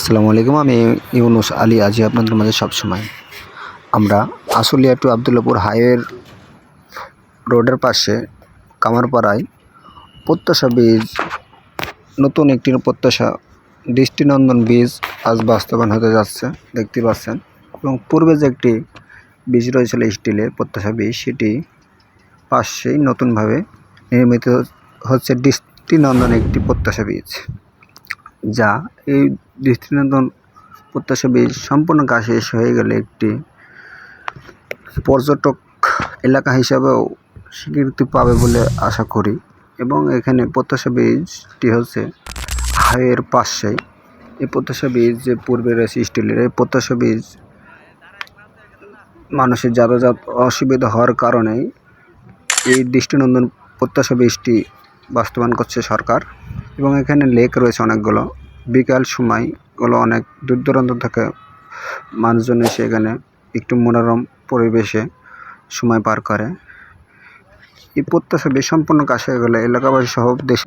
আসসালামু আলাইকুম। আমি ইউনুস আলী আজি আপনাদের মাঝে সবসময়। আমরা আশুলিয়া টু আবদুল্লাপুর হাইওয়ের রোডের পাশে কামারপাড়ায় প্রত্যাশা বীজ, নতুন একটি প্রত্যাশা দৃষ্টিনন্দন বীজ আজ বাস্তবায়ন হতে যাচ্ছে, দেখতে পাচ্ছেন। এবং পূর্বে যে একটি বীজ রয়েছিল স্টিলের প্রত্যাশা বীজ, সেটি পাশেই নতুনভাবে নির্মিত হচ্ছে দৃষ্টিনন্দন একটি প্রত্যাশা বীজ, যা এই দৃষ্টিনন্দন প্রত্যাশা বীজ সম্পূর্ণ কাজ শেষ হয়ে গেলে একটি পর্যটক এলাকা হিসাবেও স্বীকৃতি পাবে বলে আশা করি। এবং এখানে প্রত্যাশা বীজটি হচ্ছে হাইওয়ের পাশেই। এই প্রত্যাশা বীজ যে পূর্বে রয়েছে স্টিলের, এই প্রত্যাশা বীজ মানুষের যাতায়াত অসুবিধা হওয়ার কারণেই এই দৃষ্টিনন্দন প্রত্যাশা বীজটি বাস্তবায়ন করছে সরকার। এবং এখানে লেক রয়েছে অনেকগুলো। বিকাল সময়গুলো অনেক দূর দূরান্ত থেকে মানুষজন এসে এখানে একটু মনোরম পরিবেশে সময় পার করে। এই প্রত্যাশা বীজ সম্পূর্ণ কাজ হয়ে গেলে এলাকাবাসী সহ দেশ